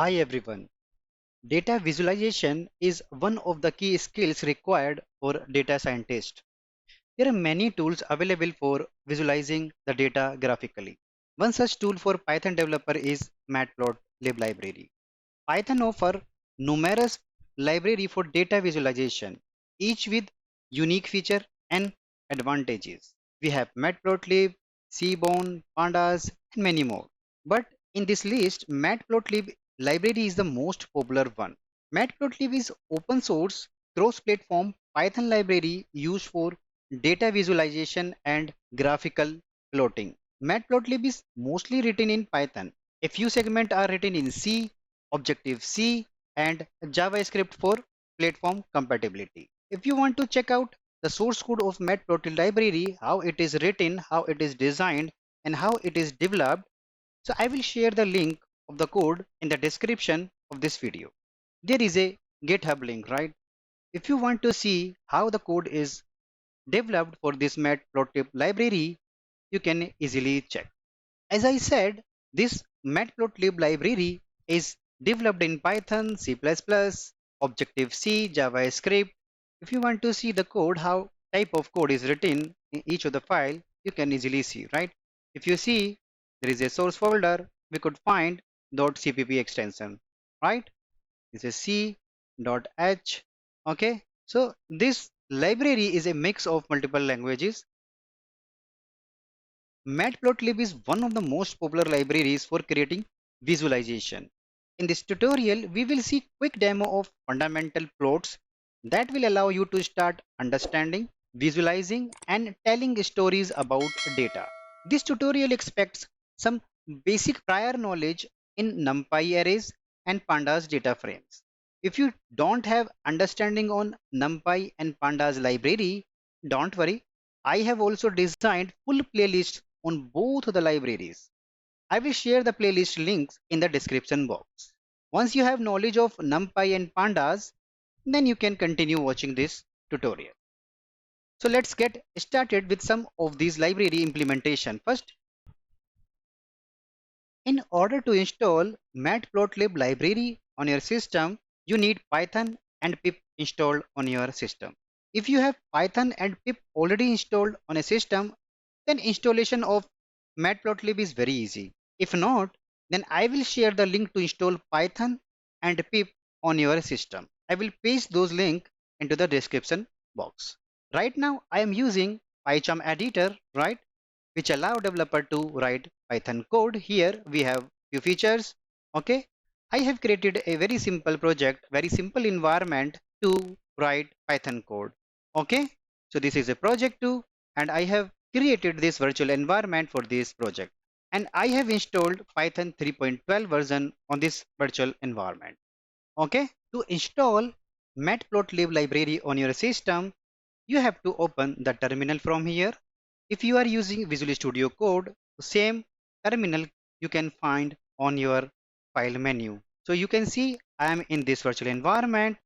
Hi everyone. Data visualization is one of the key skills required for data scientists. There are many tools available for visualizing the data graphically. One such tool for Python developer is matplotlib library. Python offers numerous library for data visualization, each with unique feature and advantages. We have matplotlib, seaborn, pandas, and many more. But in this list, matplotlib library is the most popular one. Matplotlib is open source, cross-platform Python library used for data visualization and graphical plotting. Matplotlib is mostly written in Python. A few segments are written in C, Objective-C, and JavaScript for platform compatibility. If you want to check out the source code of matplotlib library, how it is written, how it is designed, and how it is developed, so I will share the link of the code in the description of this video. There is a GitHub link, right? If you want to see how the code is developed for this matplotlib library, you can easily check. As I said, this matplotlib library is developed in Python, C++, Objective-C, JavaScript. If you want to see the code, how type of code is written in each of the file, you can easily see, right? If you see, there is a source folder, we could find .cpp extension, right? This is c.h. Okay, so this library is a mix of multiple languages. Matplotlib is one of the most popular libraries for creating visualization. In this tutorial, we will see quick demo of fundamental plots that will allow you to start understanding, visualizing, and telling stories about data. This tutorial expects some basic prior knowledge in NumPy arrays and pandas data frames. If you don't have understanding on NumPy and pandas library, don't worry. I have also designed full playlists on both the libraries. I will share the playlist links in the description box. Once you have knowledge of NumPy and pandas, then you can continue watching this tutorial. So let's get started with some of these library implementation. First, in order to install matplotlib library on your system, you need Python and pip installed on your system. If you have Python and pip already installed on a system, then installation of matplotlib is very easy. If not, then I will share the link to install Python and pip on your system. I will paste those links into the description box. Right now I am using pycharm editor, right, which allow developer to write Python code. Here we have few features. Okay, I have created a very simple project, very simple environment to write Python code. Okay, so this is a project 2 and I have created this virtual environment for this project. And I have installed Python 3.12 version on this virtual environment. Okay, to install matplotlib library on your system, you have to open the terminal from here. If you are using Visual Studio Code, same terminal you can find on your file menu. So you can see I am in this virtual environment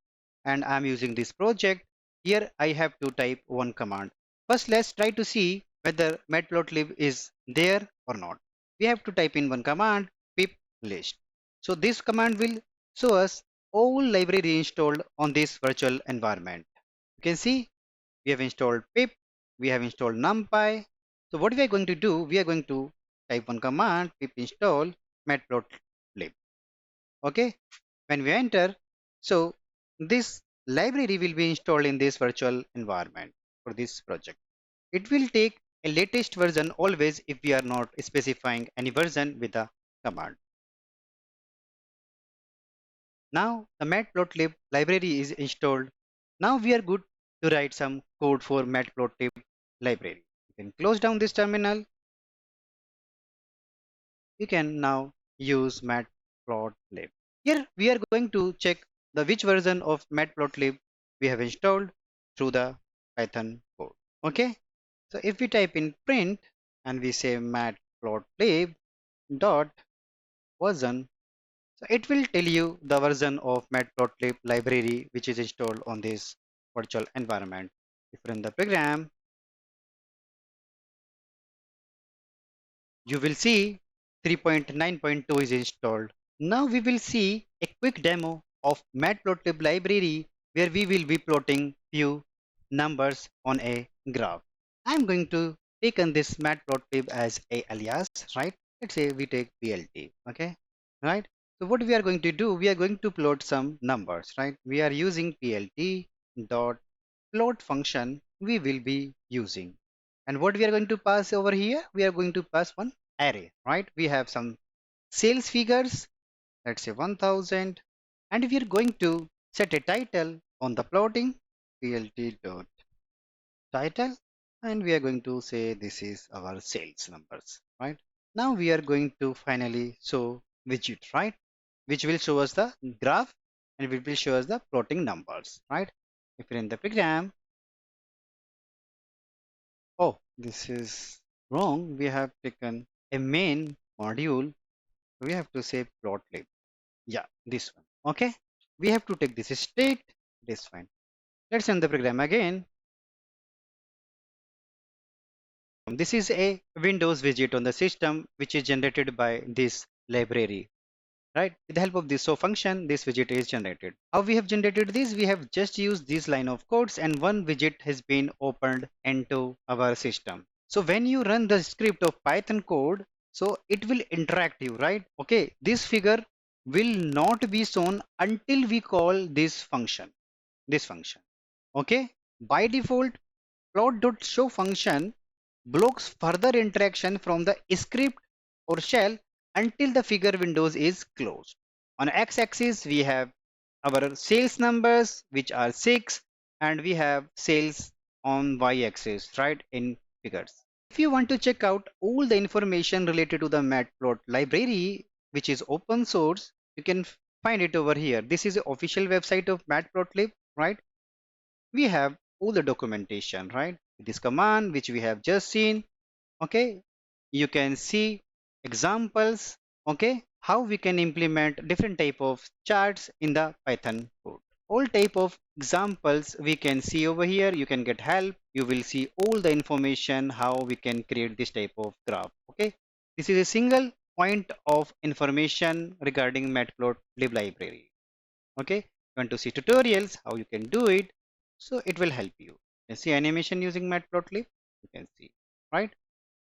and I am using this project. Here I have to type one command. First, let's try to see whether matplotlib is there or not. We have to type in one command, pip list. So this command will show us all library installed on this virtual environment. You can see we have installed pip, we have installed numpy. So what we are going to do, we are going to type one command, pip install matplotlib. Okay, when we enter, so this library will be installed in this virtual environment for this project. It will take a latest version always if we are not specifying any version with the command. Now the matplotlib library is installed. Now we are good to write some code for matplotlib library. You can close down this terminal. You can now use matplotlib. Here we are going to check the which version of matplotlib we have installed through the Python code. Okay, so if we type in print and we say matplotlib dot version, so it will tell you the version of matplotlib library which is installed on this virtual environment. If you run the program, you will see 3.9.2 is installed. Now we will see a quick demo of matplotlib library where we will be plotting few numbers on a graph. I'm going to take on this matplotlib as a alias, right? Let's say we take PLT, okay? Right? So what we are going to do, we are going to plot some numbers, right? We are using PLT dot plot function we will be using. And what we are going to pass over here, we are going to pass one array, right? We have some sales figures, let's say 1000, and we are going to set a title on the plotting, plt dot title, and we are going to say this is our sales numbers, right? Now we are going to finally show widget, right? Which will show us the graph and it will show us the plotting numbers, right? If you're in the program, oh, this is wrong. We have taken a main module. We have to say plotlib. Yeah, this one. Okay. We have to take this state. This fine. Let's run the program again. This is a Windows widget on the system which is generated by this library. Right? With the help of this show function, this widget is generated. How we have generated this? We have just used this line of codes and one widget has been opened into our system. So when you run the script of Python code, so it will interact you, right? Okay, this figure will not be shown until we call this function. Okay, by default, plot.show function blocks further interaction from the script or shell until the figure windows is closed. On x-axis, we have our sales numbers, which are 6, and we have sales on y-axis, right, in figures. If you want to check out all the information related to the matplot library, which is open source, you can find it over here. This is the official website of matplotlib, right? We have all the documentation, right? This command which we have just seen, okay, you can see examples, okay, how we can implement different type of charts in the Python code. All type of examples we can see over here. You can get help, you will see all the information how we can create this type of graph. Okay, this is a single point of information regarding matplotlib library. Okay, you want to see tutorials how you can do it, so it will help you. You can see animation using matplotlib, you can see, right?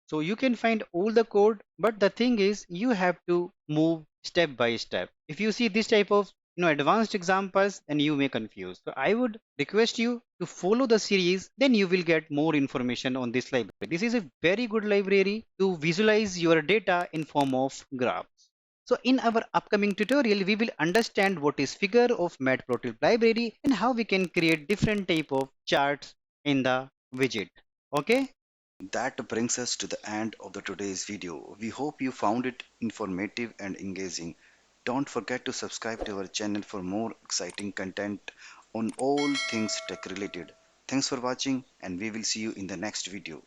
So you can find all the code, but the thing is you have to move step by step. If you see this type of advanced examples, then you may confuse. So I would request you to follow the series, then you will get more information on this library. This is a very good library to visualize your data in form of graphs. So in our upcoming tutorial, we will understand what is figure of matplotlib library and how we can create different type of charts in the widget. Okay. That brings us to the end of the today's video. We hope you found it informative and engaging. Don't forget to subscribe to our channel for more exciting content on all things tech related. Thanks for watching and we will see you in the next video.